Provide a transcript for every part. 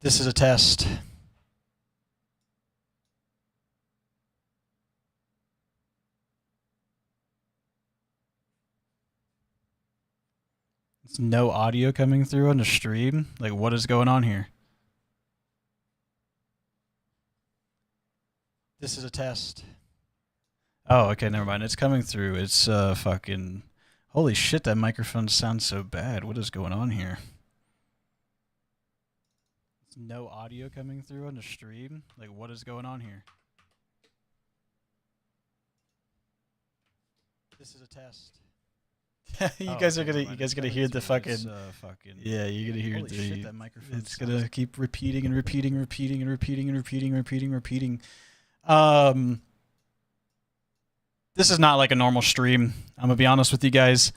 This is a test. There's no audio coming through on the stream. Like, what is going on here? This is a test. Oh, okay, never mind. It's coming through. It's fucking. Holy shit, that microphone sounds so bad. What is going on here? There's no audio coming through on the stream. Like, what is going on here? This is a test. You guys are gonna hear the fucking yeah, you're gonna hear Holy the shit, that microphone it's sounds- gonna keep repeating and repeating and repeating and repeating and repeating and repeating. This is not like a normal stream. I'm gonna be honest with you guys.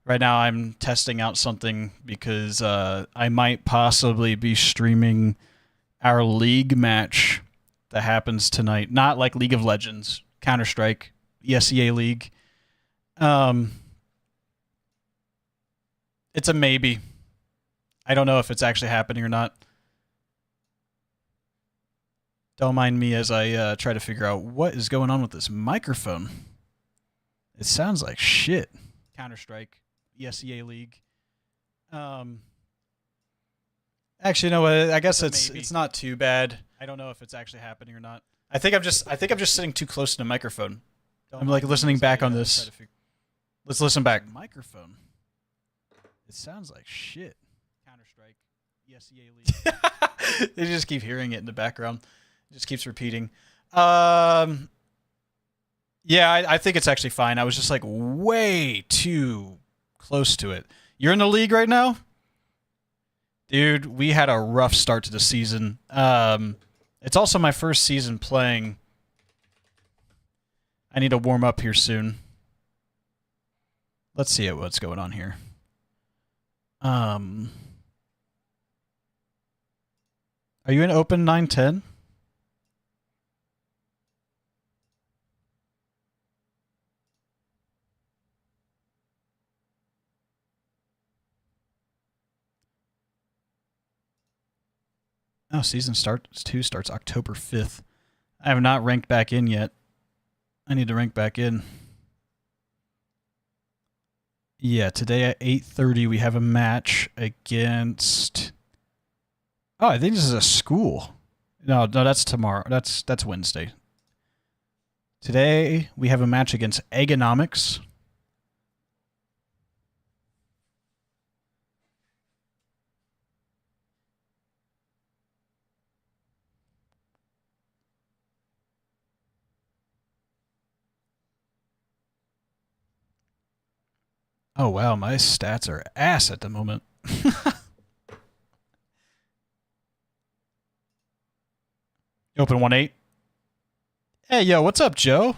Right now I'm testing out something because I might possibly be streaming our league match that happens tonight. Not like League of Legends, Counter-Strike, ESEA League. It's a maybe. I don't know if it's actually happening or not. Don't mind me as I try to figure out what is going on with this microphone. It sounds like shit. Counter-Strike, ESEA League. Actually, no. I guess it's not too bad. I don't know if it's actually happening or not. I think I'm just sitting too close to the microphone. I'm like listening back on this. Let's listen back. Microphone. It sounds like shit. Counter-Strike, ESEA League. They just keep hearing it in the background. It just keeps repeating. Yeah, I think it's actually fine. I was just like way too close to it. You're in the league right now? Dude, we had a rough start to the season. It's also my first season playing. I need to warm up here soon. Let's see what's going on here. Are you in Open 910? Oh, season two starts October 5th. I have not ranked back in yet. I need to rank back in. Yeah, today at 8:30 we have a match against. Oh, I think this is a school. No, that's tomorrow. That's Wednesday. Today we have a match against Egonomics. Oh wow, my stats are ass at the moment. Open 1-8. Hey, yo, what's up, Joe?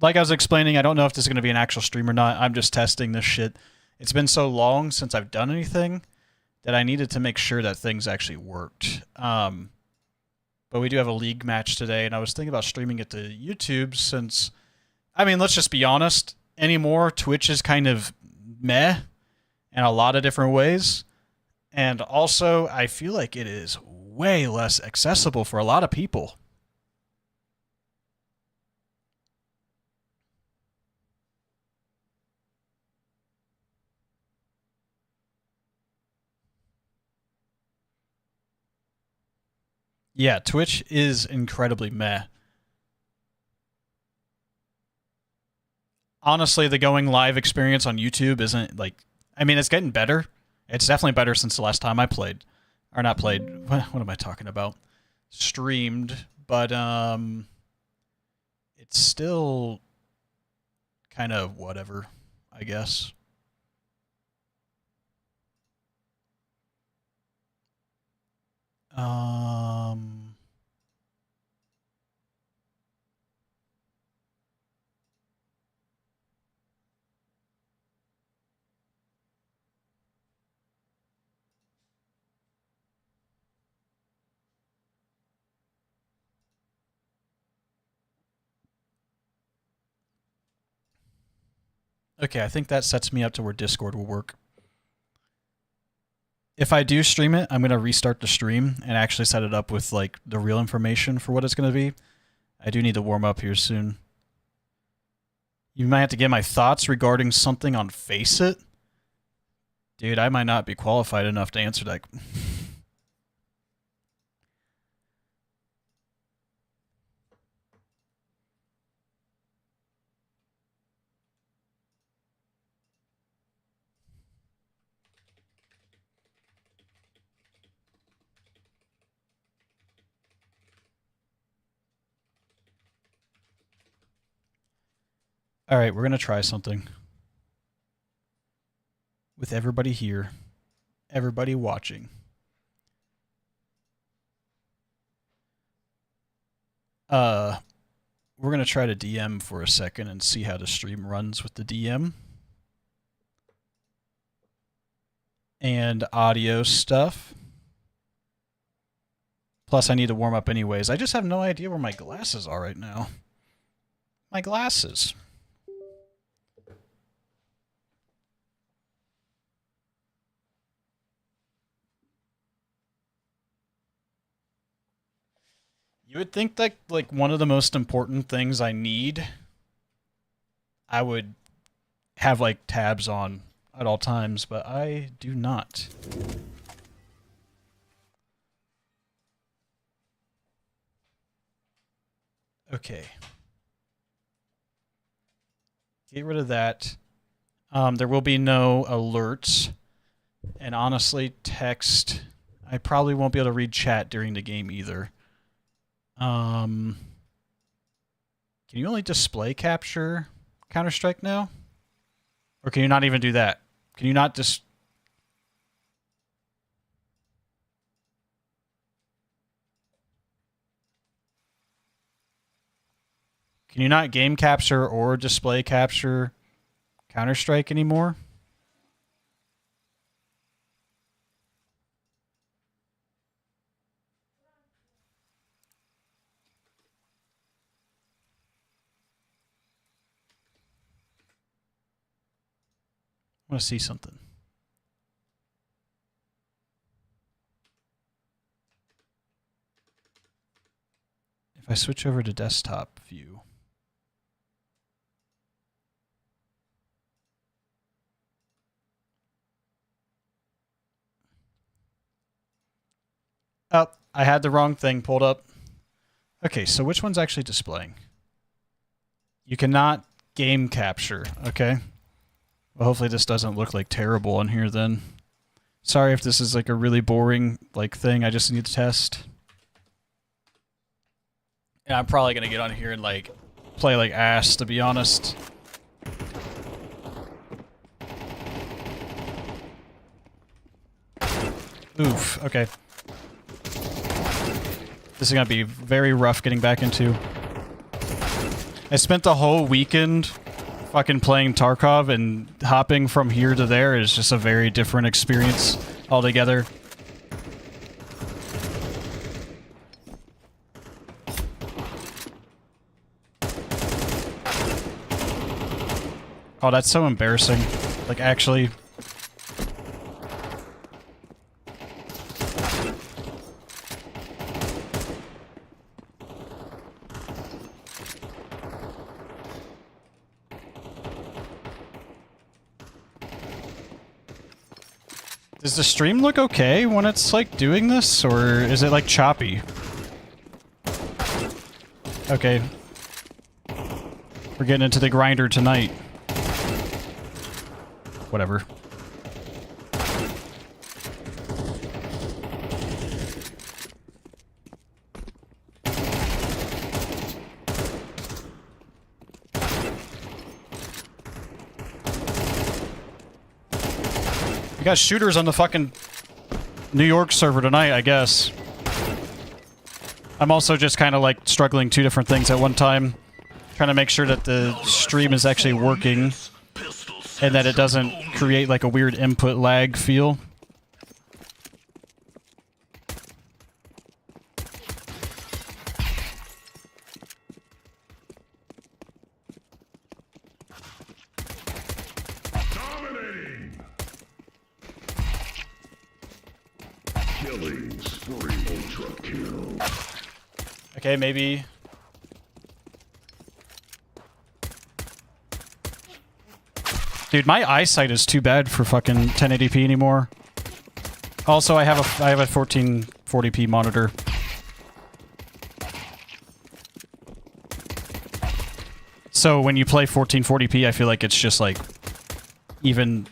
Like I was explaining, I don't know if this is going to be an actual stream or not. I'm just testing this shit. It's been so long since I've done anything that I needed to make sure that things actually worked. But we do have a league match today, and I was thinking about streaming it to YouTube since, I mean, let's just be honest. Anymore, Twitch is kind of meh in a lot of different ways. And also, I feel like it is way less accessible for a lot of people. Yeah, Twitch is incredibly meh. Honestly, the going live experience on YouTube isn't like. I mean, it's getting better. It's definitely better since the last time I played, or not played. What am I talking about? Streamed, but it's still kind of whatever, I guess. Okay, I think that sets me up to where Discord will work. If I do stream it, I'm going to restart the stream and actually set it up with like the real information for what it's going to be. I do need to warm up here soon. You might have to get my thoughts regarding something on Faceit. Dude, I might not be qualified enough to answer that. All right, we're going to try something. With everybody here, everybody watching. We're going to try to DM for a second and see how the stream runs with the DM. And audio stuff. Plus, I need to warm up anyways. I just have no idea where my glasses are right now. My glasses. You would think that like one of the most important things I need, I would have like tabs on at all times, but I do not. Okay. Get rid of that. There will be no alerts. And honestly, text. I probably won't be able to read chat during the game either. Can you only display capture Counter-Strike now? Or can you not even do that? Can you not just... Can you not game capture or display capture Counter-Strike anymore? I want to see something. If I switch over to desktop view. Oh, I had the wrong thing pulled up. Okay, so which one's actually displaying? You cannot game capture, okay? Well, hopefully this doesn't look like terrible on here then. Sorry if this is like a really boring like thing I just need to test. And I'm probably gonna get on here and like play like ass, to be honest. Oof, okay. This is gonna be very rough getting back into. I spent the whole weekend fucking playing Tarkov, and hopping from here to there is just a very different experience altogether. Oh, that's so embarrassing. Like, actually... Does the stream look okay when it's, like, doing this, or is it, like, choppy? Okay. We're getting into the grinder tonight. Whatever. We got shooters on the fucking New York server tonight, I guess. I'm also just kind of like struggling two different things at one time. Trying to make sure that the stream is actually working and that it doesn't create like a weird input lag feel. Okay, maybe. Dude, my eyesight is too bad for fucking 1080p anymore. Also, I have a 1440p monitor. So when you play 1440p, I feel like it's just like even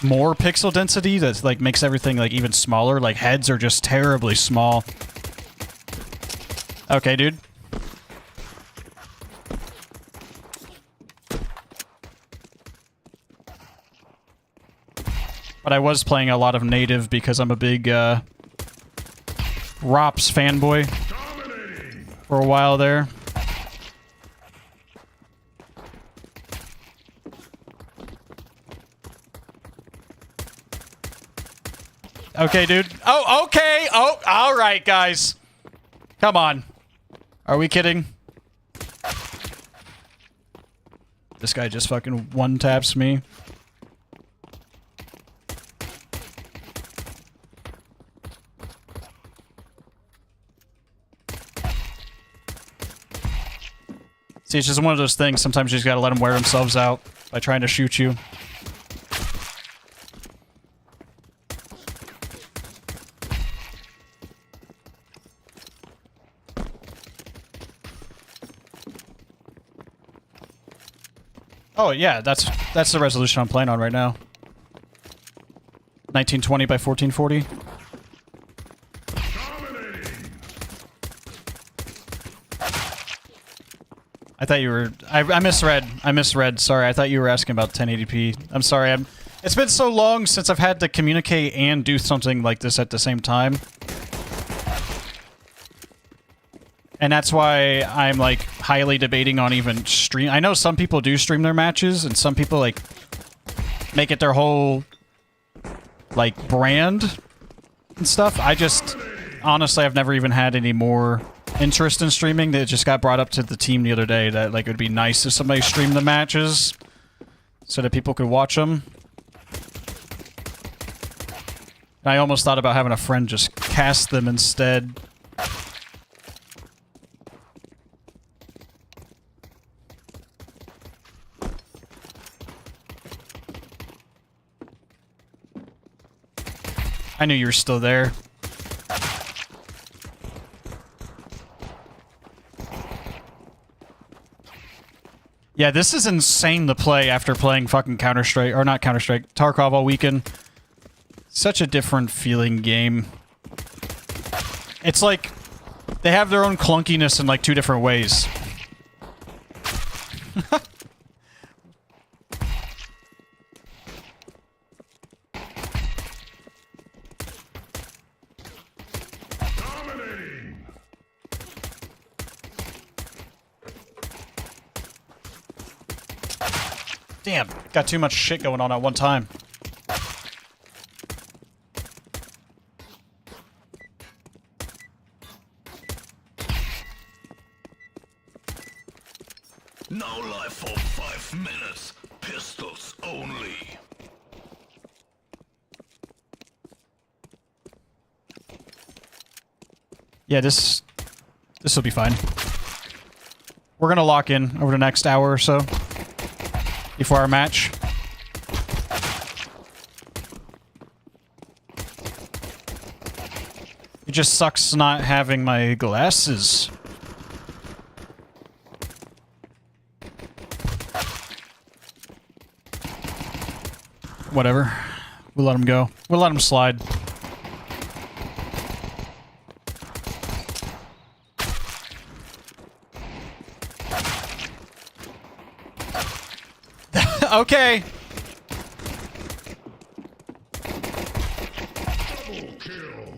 more pixel density that like makes everything like even smaller. Like heads are just terribly small. Okay, dude. But I was playing a lot of native because I'm a big ROPS fanboy for a while there. Okay, dude. Oh, okay. Oh, all right, guys. Come on. Are we kidding? This guy just fucking one-taps me. See, it's just one of those things. Sometimes you just gotta let them wear themselves out by trying to shoot you. Oh yeah, that's the resolution I'm playing on right now. 1920 by 1440. I thought you were... I misread. I misread. Sorry, I thought you were asking about 1080p. I'm sorry. It's been so long since I've had to communicate and do something like this at the same time. And that's why I'm, like, highly debating on even stream... I know some people do stream their matches, and some people, like, make it their whole, like, brand and stuff. I just... Honestly, I've never even had any more interest in streaming. That just got brought up to the team the other day that, like, it would be nice if somebody streamed the matches so that people could watch them. And I almost thought about having a friend just cast them instead. I knew you were still there. Yeah, this is insane to play after playing fucking Counter-Strike, or not Counter-Strike, Tarkov all weekend. Such a different feeling game. It's like, they have their own clunkiness in like two different ways. Damn, got too much shit going on at one time. No life for 5 minutes. Pistols only. Yeah, this will be fine. We're gonna lock in over the next hour or so before our match. It just sucks not having my glasses. Whatever. We'll let him go. We'll let him slide. Okay. Double kill.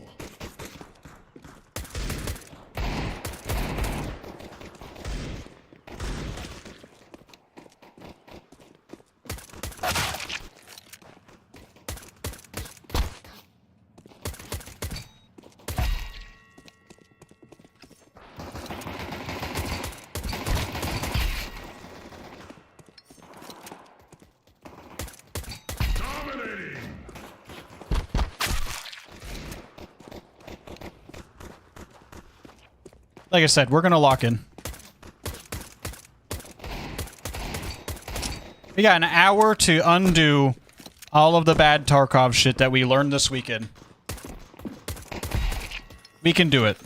Like I said, we're gonna lock in. We got an hour to undo all of the bad Tarkov shit that we learned this weekend. We can do it.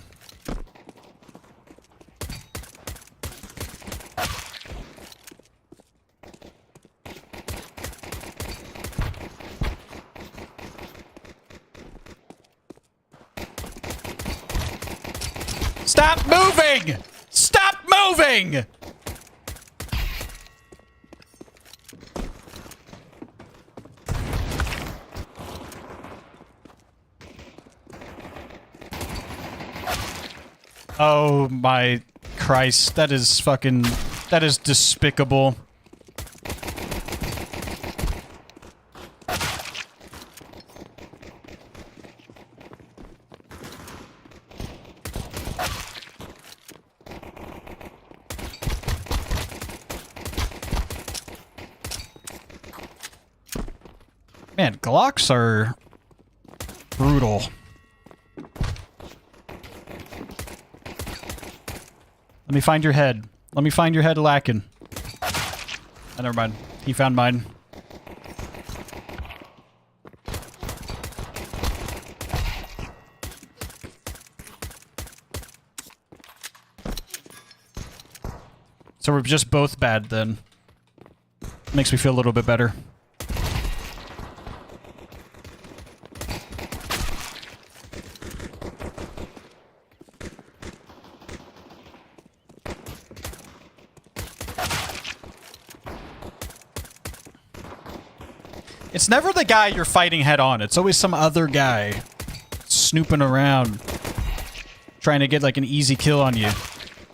Stop moving! Stop moving! Oh my Christ, that is fucking... That is despicable. Man, Glocks are brutal. Let me find your head. Let me find your head lacking. Oh, never mind. He found mine. So we're just both bad then. Makes me feel a little bit better. It's never the guy you're fighting head on. It's always some other guy snooping around, trying to get like an easy kill on you.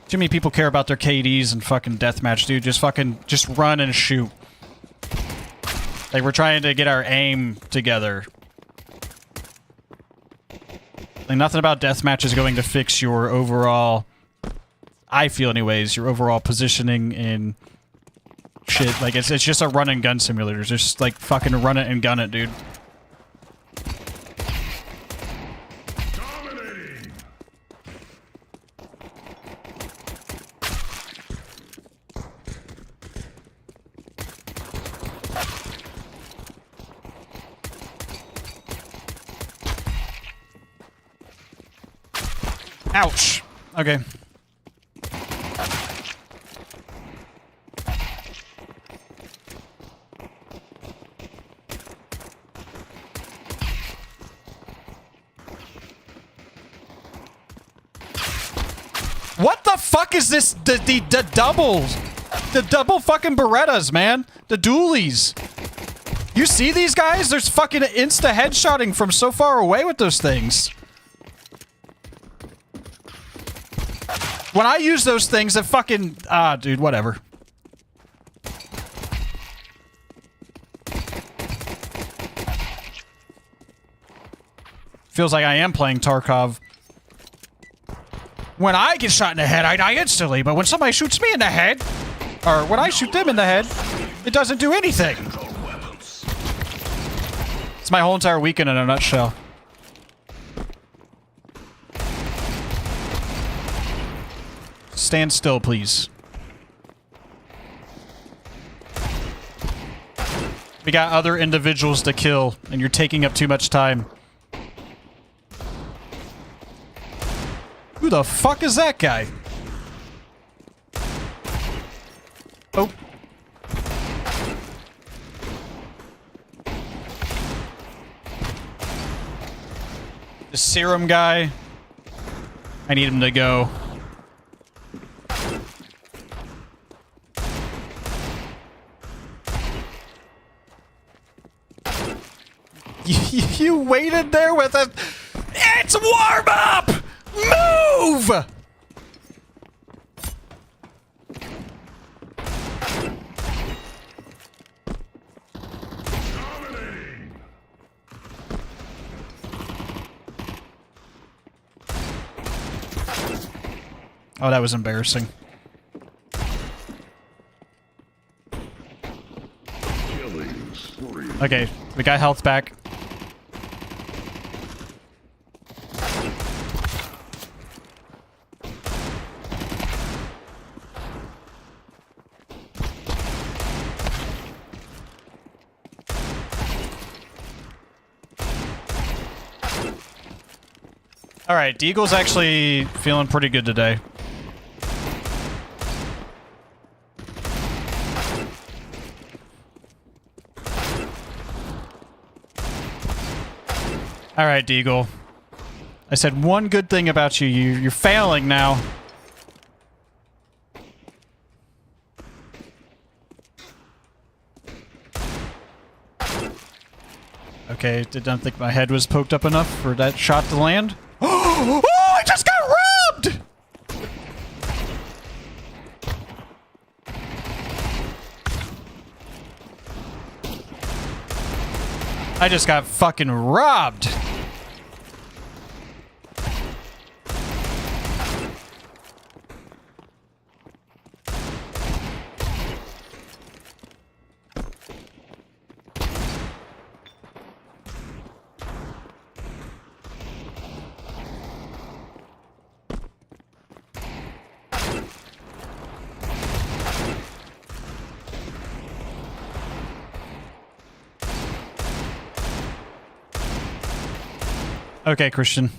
Too many people care about their KDs and fucking deathmatch, dude. Just run and shoot. Like, we're trying to get our aim together. Like, nothing about deathmatch is going to fix your overall, I feel anyways, your overall positioning in shit. Like, it's just a run and gun simulator. Just, like, fucking run it and gun it, dude. Ouch. Okay. What the fuck is this? The doubles. The double fucking Berettas, man. The dualies. You see these guys? There's fucking insta headshotting from so far away with those things. When I use those things, it fucking... Ah, dude, whatever. Feels like I am playing Tarkov. When I get shot in the head, I die instantly, but when somebody shoots me in the head, or when I shoot them in the head, it doesn't do anything. It's my whole entire weekend in a nutshell. Stand still, please. We got other individuals to kill, and you're taking up too much time. Who the fuck is that guy? Oh. The serum guy. I need him to go. You waited there with a... It's warm up! Move! Oh, that was embarrassing. Okay, we got health back. All right, Deagle's actually feeling pretty good today. All right, Deagle. I said one good thing about you. You're failing now. Okay, did not think my head was poked up enough for that shot to land. Oh, I just got robbed! I just got fucking robbed. Okay, Christian.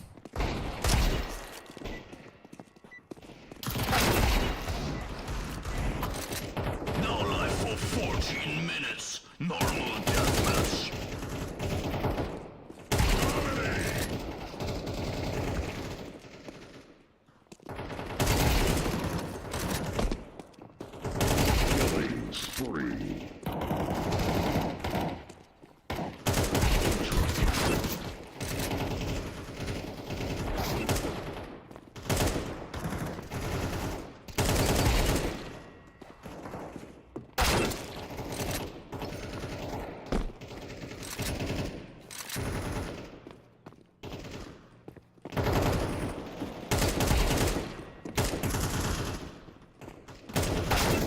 No life for 14 minutes. Normal deathmatch. Killing spree.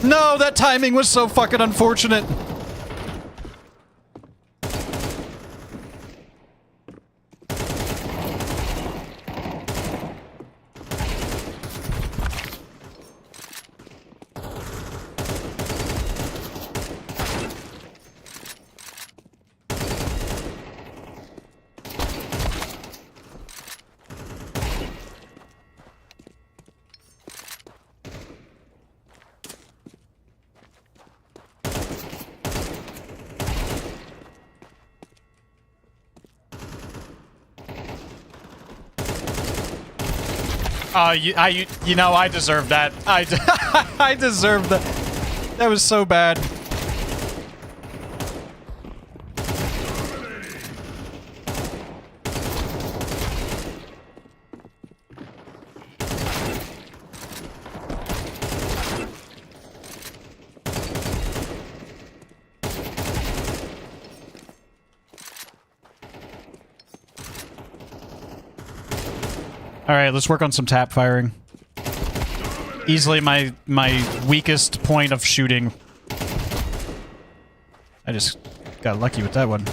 No, that timing was so fucking unfortunate. You know, I deserve that. I deserve that. That was so bad. All right, let's work on some tap firing. Easily my weakest point of shooting. I just got lucky with that one.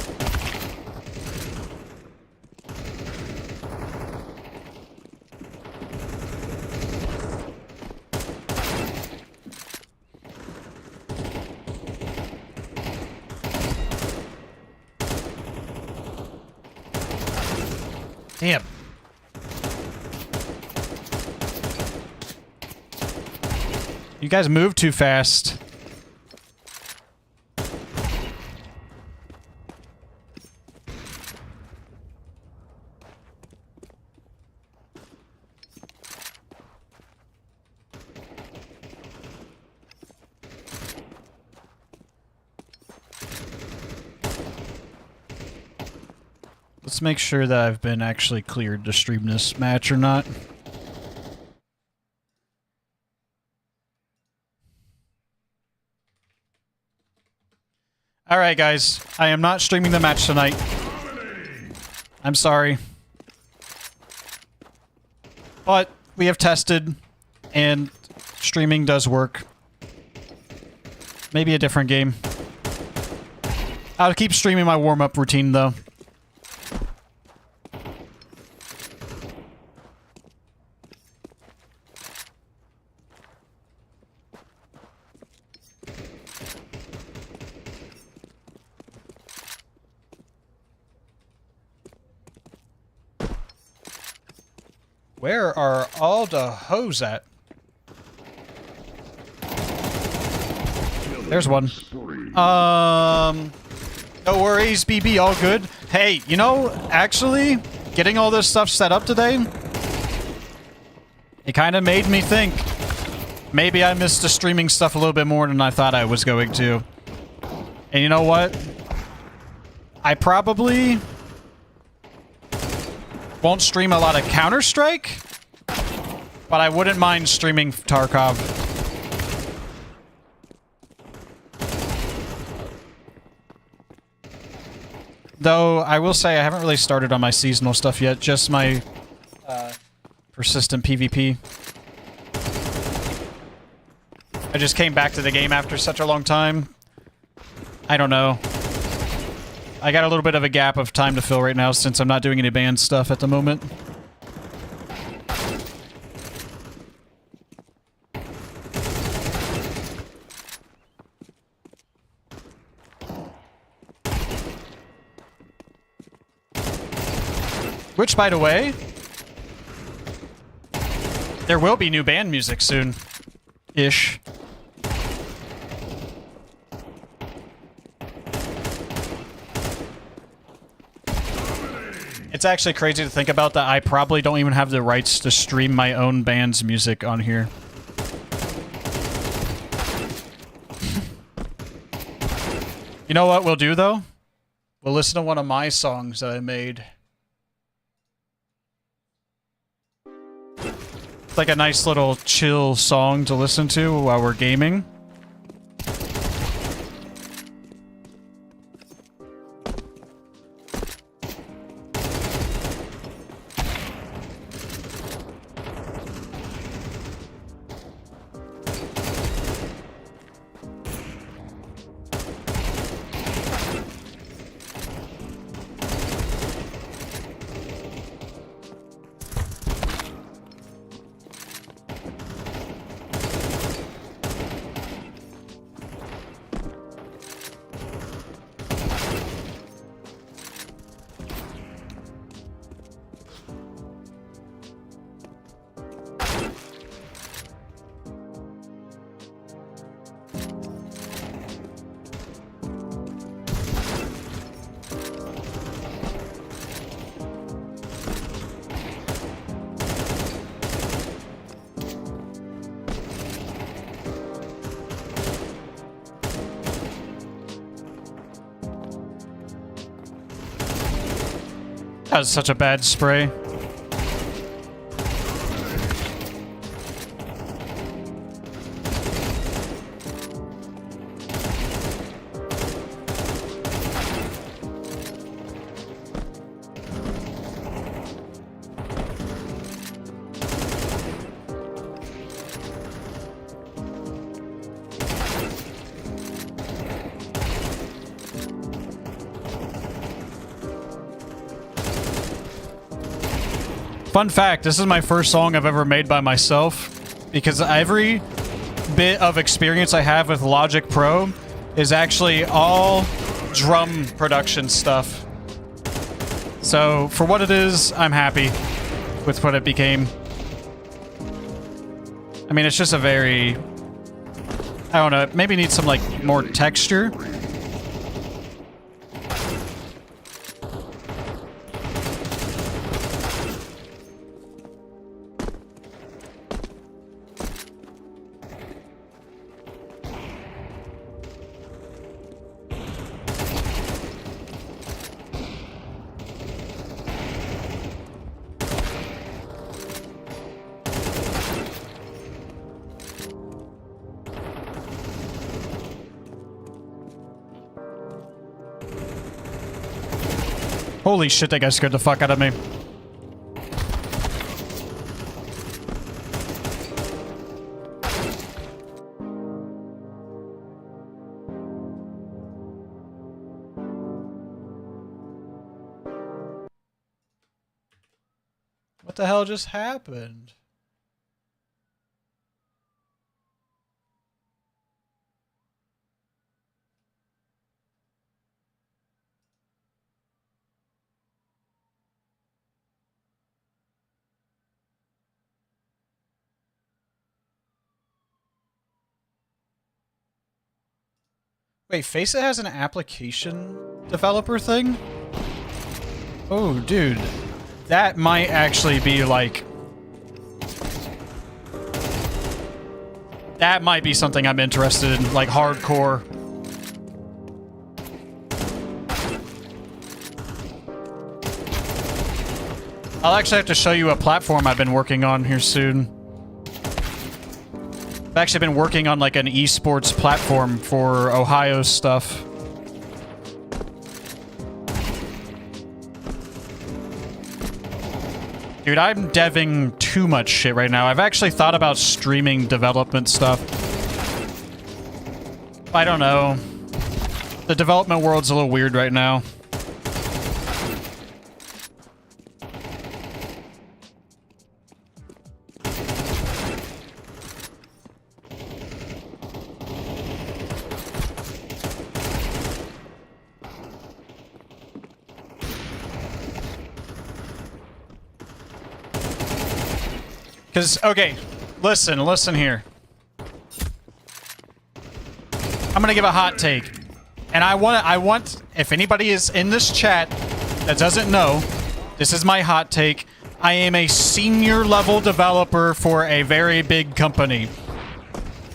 Damn. You guys move too fast. Let's make sure that I've been actually cleared to stream this match or not. Alright guys, I am not streaming the match tonight. I'm sorry. But we have tested, and streaming does work. Maybe a different game. I'll keep streaming my warm-up routine though. Where are all the hoes at? There's one. No worries, BB, all good. Hey, you know, actually, getting all this stuff set up today, it kind of made me think maybe I missed the streaming stuff a little bit more than I thought I was going to. And you know what? I probably won't stream a lot of Counter-Strike, but I wouldn't mind streaming Tarkov. Though, I will say I haven't really started on my seasonal stuff yet, just my persistent PvP. I just came back to the game after such a long time. I don't know. I got a little bit of a gap of time to fill right now since I'm not doing any band stuff at the moment. Which, by the way, there will be new band music soon. Ish. It's actually crazy to think about that I probably don't even have the rights to stream my own band's music on here. You know what we'll do, though? We'll listen to one of my songs that I made. It's like a nice little chill song to listen to while we're gaming. That was such a bad spray. Fun fact, this is my first song I've ever made by myself, because every bit of experience I have with Logic Pro is actually all drum production stuff. So, for what it is, I'm happy with what it became. I mean, it's just a very... I don't know, it maybe needs some, like, more texture. Holy shit, that guy scared the fuck out of me. What the hell just happened? Wait, Faceit has an application developer thing? Oh, dude. That might actually be like... That might be something I'm interested in, like hardcore. I'll actually have to show you a platform I've been working on here soon. I've actually been working on like an esports platform for Ohio stuff. Dude, I'm deving too much shit right now. I've actually thought about streaming development stuff. I don't know. The development world's a little weird right now. Because, okay, listen here. I'm gonna give a hot take. And I want, if anybody is in this chat that doesn't know, this is my hot take. I am a senior level developer for a very big company.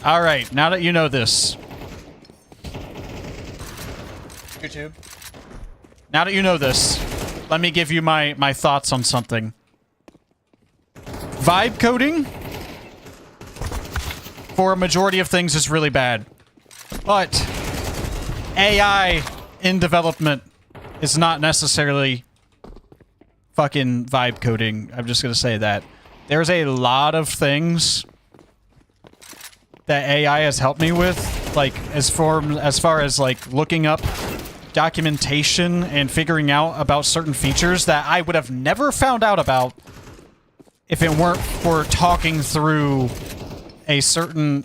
Alright, now that you know this. YouTube. Now that you know this, let me give you my thoughts on something. Vibe coding, for a majority of things, is really bad. But AI in development is not necessarily fucking vibe coding. I'm just gonna say that. There's a lot of things that AI has helped me with, like as far as like looking up documentation and figuring out about certain features that I would have never found out about if it weren't for talking through a certain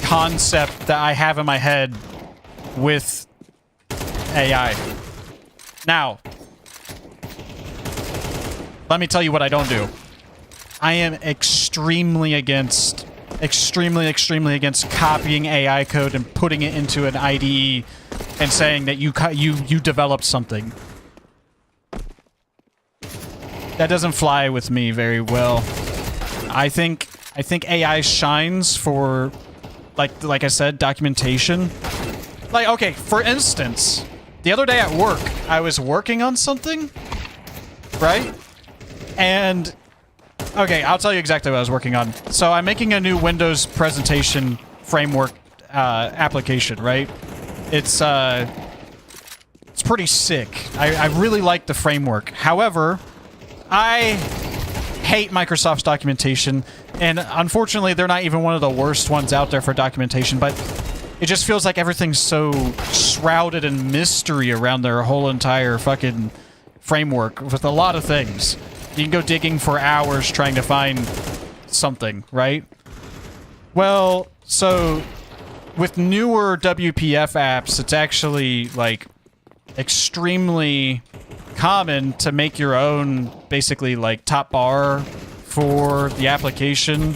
concept that I have in my head with AI. Now, let me tell you what I don't do. I am extremely against copying AI code and putting it into an IDE and saying that you developed something. That doesn't fly with me very well. I think AI shines for, like I said, documentation. Like, okay, for instance, the other day at work, I was working on something, right? And, okay, I'll tell you exactly what I was working on. So I'm making a new Windows presentation framework application, right? It's pretty sick. I really like the framework. However, I hate Microsoft's documentation, and unfortunately, they're not even one of the worst ones out there for documentation, but it just feels like everything's so shrouded in mystery around their whole entire fucking framework with a lot of things. You can go digging for hours trying to find something, right? Well, so with newer WPF apps, it's actually, like, extremely common to make your own, basically, like, top bar for the application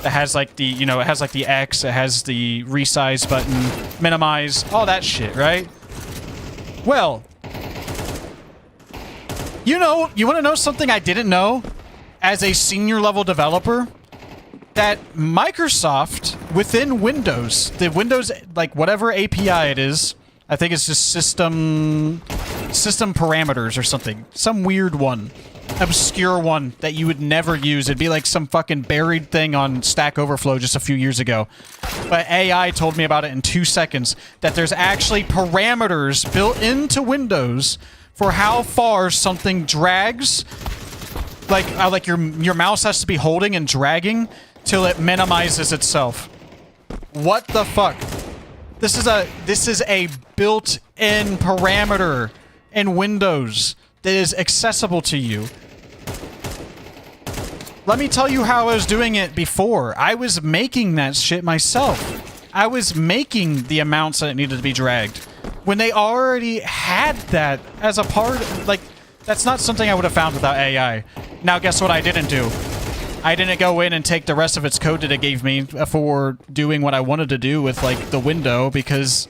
that has, like, the, you know, it has, like, the X, it has the resize button, minimize, all that shit, right? Well, you know, you want to know something I didn't know as a senior level developer? That Microsoft, within Windows, the Windows, like, whatever API it is, I think it's just system parameters or something. Some weird one. Obscure one that you would never use. It'd be like some fucking buried thing on Stack Overflow just a few years ago. But AI told me about it in 2 seconds. That there's actually parameters built into Windows for how far something drags. Like your mouse has to be holding and dragging till it minimizes itself. What the fuck? This is a built-in parameter in Windows that is accessible to you. Let me tell you how I was doing it before. I was making that shit myself. I was making the amounts that needed to be dragged. When they already had that as a part, like, that's not something I would have found without AI. Now, guess what I didn't do? I didn't go in and take the rest of its code that it gave me for doing what I wanted to do with, like, the window, because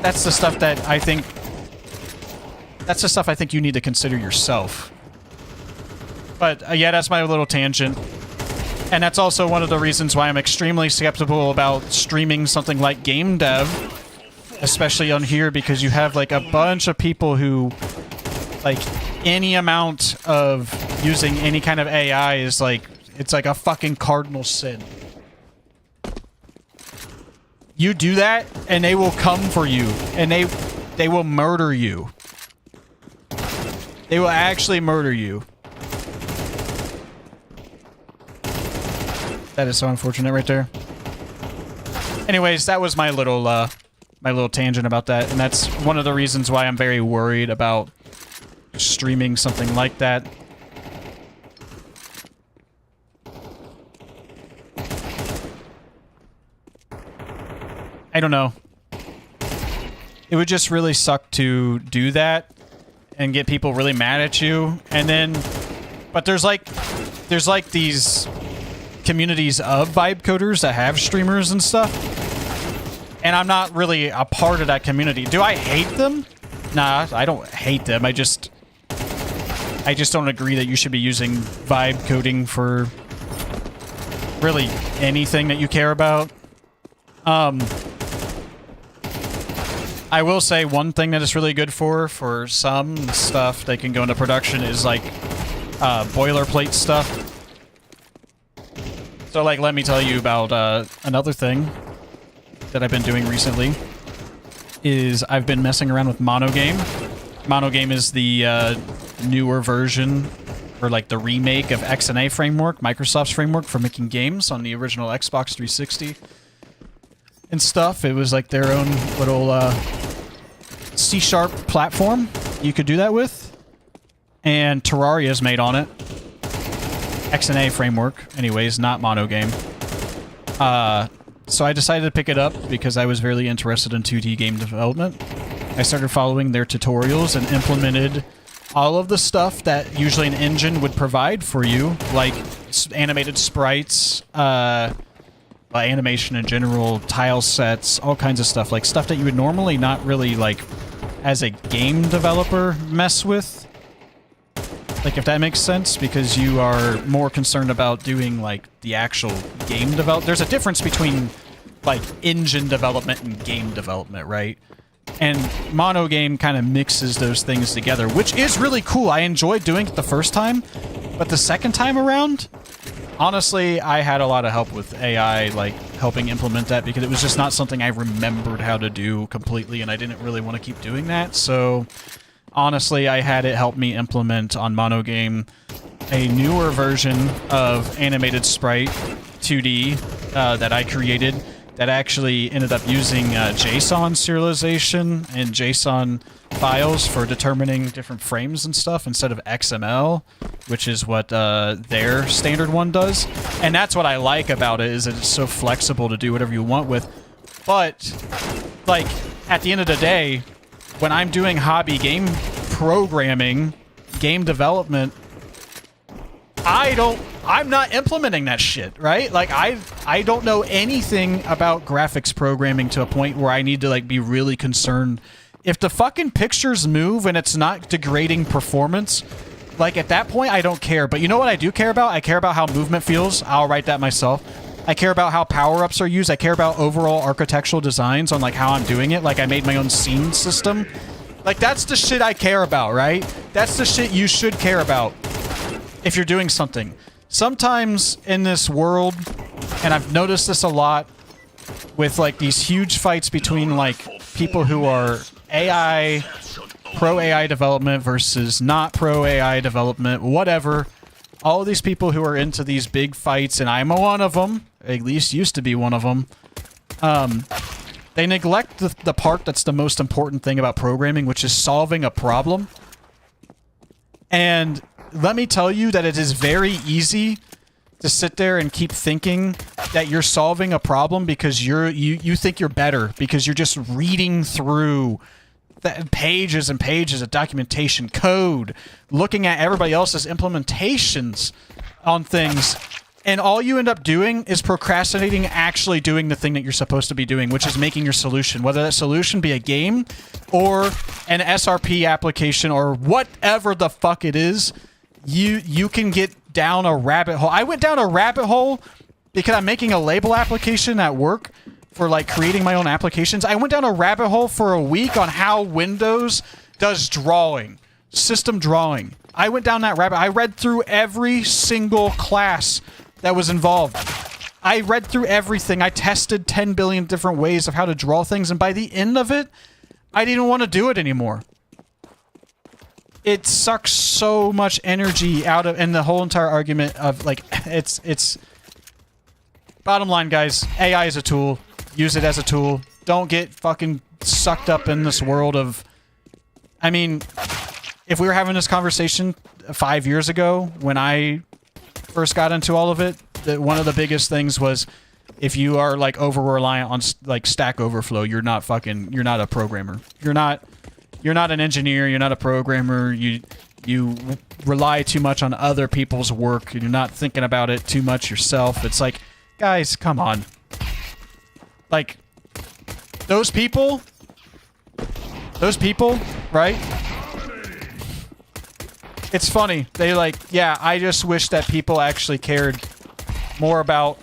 that's the stuff that I think... That's the stuff I think you need to consider yourself. But yeah, that's my little tangent. And that's also one of the reasons why I'm extremely skeptical about streaming something like game dev, especially on here, because you have like a bunch of people who, like, any amount of using any kind of AI is like, it's like a fucking cardinal sin. You do that, and they will come for you, and they will murder you. They will actually murder you. That is so unfortunate right there. Anyways, that was my little tangent about that, and that's one of the reasons why I'm very worried about streaming something like that. I don't know. It would just really suck to do that and get people really mad at you, and then, but there's like these communities of vibe coders that have streamers and stuff, and I'm not really a part of that community. Do I hate them? Nah, I don't hate them. I just don't agree that you should be using vibe coding for really anything that you care about. I will say one thing that it's really good for some stuff that can go into production is like boilerplate stuff. So, like, let me tell you about another thing that I've been doing recently. Is I've been messing around with Monogame. Monogame is the newer version, or like the remake of XNA framework, Microsoft's framework for making games on the original Xbox 360 and stuff. It was like their own little C# platform you could do that with, and Terraria is made on it. XNA framework, anyways, not Monogame. So I decided to pick it up because I was really interested in 2D game development. I started following their tutorials and implemented all of the stuff that usually an engine would provide for you, like animated sprites, animation in general, tile sets, all kinds of stuff, like stuff that you would normally not really, like, as a game developer, mess with. Like, if that makes sense, because you are more concerned about doing, like, the actual game development. There's a difference between, like, engine development and game development, right? And Monogame kind of mixes those things together, which is really cool. I enjoyed doing it the first time, but the second time around, honestly, I had a lot of help with AI, like, helping implement that, because it was just not something I remembered how to do completely, and I didn't really want to keep doing that, so... Honestly, I had it help me implement on Monogame a newer version of animated sprite 2D that I created that actually ended up using JSON serialization and JSON files for determining different frames and stuff instead of XML, which is what their standard one does. And that's what I like about it, is that it's so flexible to do whatever you want with. But, like, at the end of the day, when I'm doing hobby game programming, game development, I'm not implementing that shit, right? Like, I don't know anything about graphics programming to a point where I need to, like, be really concerned. If the fucking pictures move and it's not degrading performance, like, at that point, I don't care. But you know what I do care about? I care about how movement feels. I'll write that myself. I care about how power-ups are used. I care about overall architectural designs on, like, how I'm doing it. Like, I made my own scene system. Like, that's the shit I care about, right? That's the shit you should care about if you're doing something. Sometimes in this world, and I've noticed this a lot with, like, these huge fights between, like, people who are AI, pro-AI development versus not pro-AI development, whatever. All of these people who are into these big fights, and I'm one of them, at least used to be one of them, they neglect the part that's the most important thing about programming, which is solving a problem. And let me tell you that it is very easy to sit there and keep thinking that you're solving a problem because you think you're better, because you're just reading through the pages and pages of documentation, code, looking at everybody else's implementations on things, And all you end up doing is procrastinating actually doing the thing that you're supposed to be doing, which is making your solution. Whether that solution be a game or an SRP application or whatever the fuck it is, you can get down a rabbit hole. I went down a rabbit hole because I'm making a label application at work for like creating my own applications. I went down a rabbit hole for a week on how Windows does drawing, system drawing. I went down that rabbit. I read through every single class that was involved. I read through everything. I tested 10 billion different ways of how to draw things, and by the end of it, I didn't want to do it anymore. It sucks so much energy out of, and the whole entire argument of like, it's bottom line, guys, AI is a tool. Use it as a tool. Don't get fucking sucked up in this world of, I mean, if we were having this conversation 5 years ago when I first got into all of it, that one of the biggest things was if you are like over reliant on like Stack Overflow, you're not a programmer. You're not an engineer, you're not a programmer. You rely too much on other people's work and you're not thinking about it too much yourself. It's like, guys, come on. Like those people, right? It's funny. They like, yeah, I just wish that people actually cared more about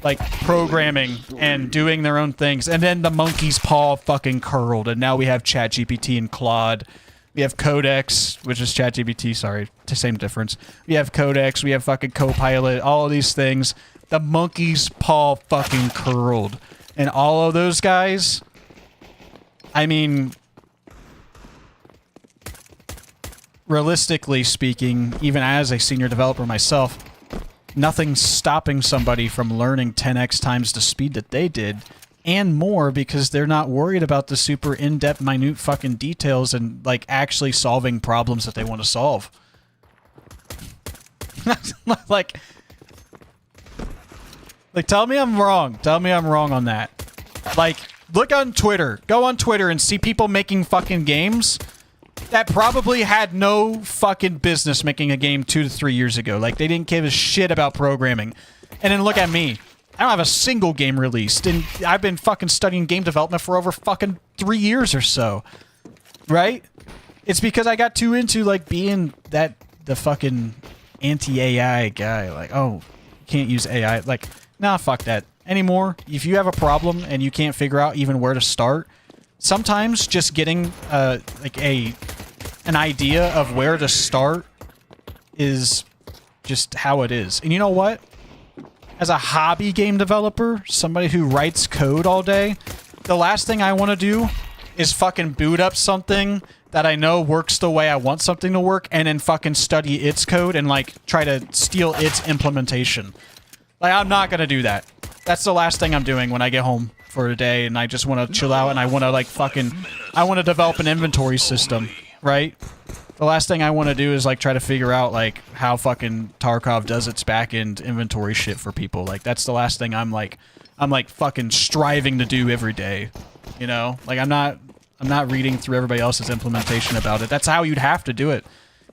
like programming and doing their own things. And then the monkey's paw fucking curled, and now we have ChatGPT and Claude. We have Codex, which is ChatGPT, sorry, same difference. We have Codex, we have fucking Copilot, all of these things. The monkey's paw fucking curled. And all of those guys, I mean, realistically speaking, even as a senior developer myself, nothing's stopping somebody from learning 10x times the speed that they did and more because they're not worried about the super in-depth, minute fucking details and like actually solving problems that they want to solve. like tell me I'm wrong. Tell me I'm wrong on that. Like, look on Twitter. Go on Twitter and see people making fucking games that probably had no fucking business making a game 2 to 3 years ago. Like, they didn't give a shit about programming. And then look at me. I don't have a single game released. And I've been fucking studying game development for over fucking 3 years or so. Right? It's because I got too into, like, being the fucking anti-AI guy. Like, oh, you can't use AI. Like, nah, fuck that. Anymore, if you have a problem and you can't figure out even where to start, sometimes just getting like an idea of where to start is just how it is. And you know what? As a hobby game developer, somebody who writes code all day, the last thing I want to do is fucking boot up something that I know works the way I want something to work and then fucking study its code and like try to steal its implementation. Like, I'm not gonna do that. That's the last thing I'm doing when I get home for a day and I just want to chill out and I want to like I want to develop an inventory system, right? The last thing I want to do is like try to figure out like how fucking Tarkov does its back-end inventory shit for people. Like, that's the last thing I'm like fucking striving to do every day, you know? Like, I'm not reading through everybody else's implementation about it. That's how you'd have to do it.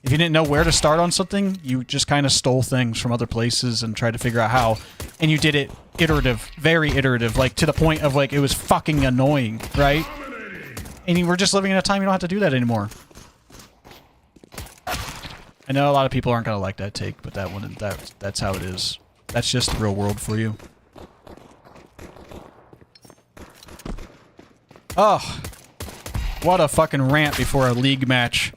If you didn't know where to start on something, you just kind of stole things from other places and tried to figure out how. And you did it iterative, very iterative, like to the point of like it was fucking annoying, right? And we're just living in a time you don't have to do that anymore. I know a lot of people aren't going to like that take, but that's how it is. That's just the real world for you. Oh, what a fucking rant before a league match.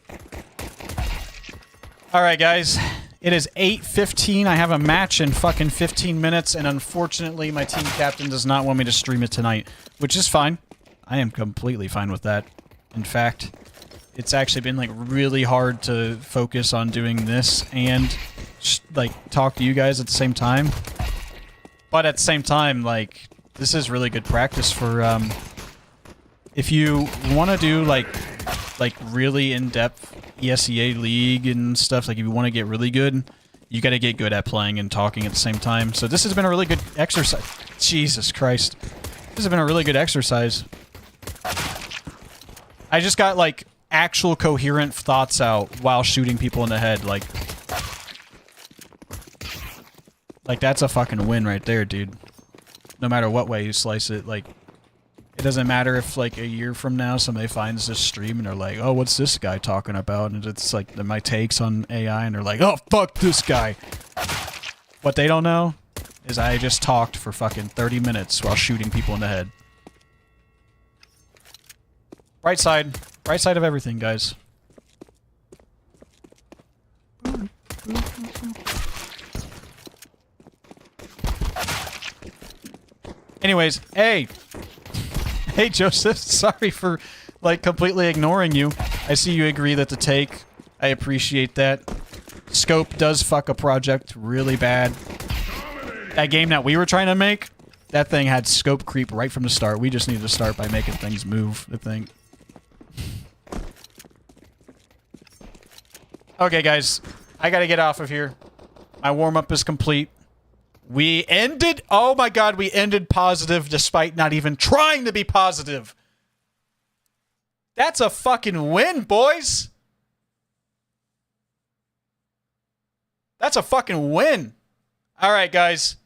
Alright guys, it is 8:15. I have a match in fucking 15 minutes, and unfortunately my team captain does not want me to stream it tonight, which is fine. I am completely fine with that. In fact, it's actually been like really hard to focus on doing this and like talk to you guys at the same time. But at the same time, like, this is really good practice for if you want to do like really in-depth ESEA League and stuff, like if you want to get really good, you got to get good at playing and talking at the same time. So this has been a really good exercise. Jesus Christ. This has been a really good exercise. I just got like actual coherent thoughts out while shooting people in the head. Like, that's a fucking win right there, dude. No matter what way you slice it, like, it doesn't matter if, like, a year from now somebody finds this stream and they're like, oh, what's this guy talking about? And it's like my takes on AI and they're like, oh, fuck this guy. What they don't know is I just talked for fucking 30 minutes while shooting people in the head. Bright side of everything, guys. Anyways, hey! Hey, Joseph, sorry for, like, completely ignoring you. I see you agree that the take. I appreciate that. Scope does fuck a project really bad. That game that we were trying to make, that thing had scope creep right from the start. We just needed to start by making things move, I think. Okay, guys. I gotta get off of here. My warm-up is complete. We ended... Oh my god, we ended positive despite not even trying to be positive. That's a fucking win, boys. That's a fucking win. Alright, guys.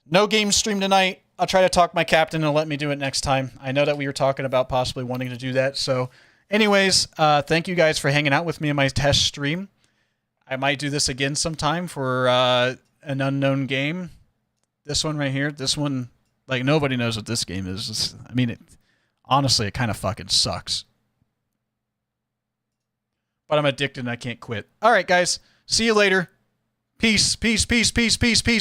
No game stream tonight. I'll try to talk my captain and let me do it next time. I know that we were talking about possibly wanting to do that, so... Anyways, thank you guys for hanging out with me in my test stream. I might do this again sometime for an unknown game. This one right here, this one, like, nobody knows what this game is. I mean, honestly, it kind of fucking sucks. But I'm addicted and I can't quit. All right, guys. See you later. Peace, peace, peace, peace, peace, peace.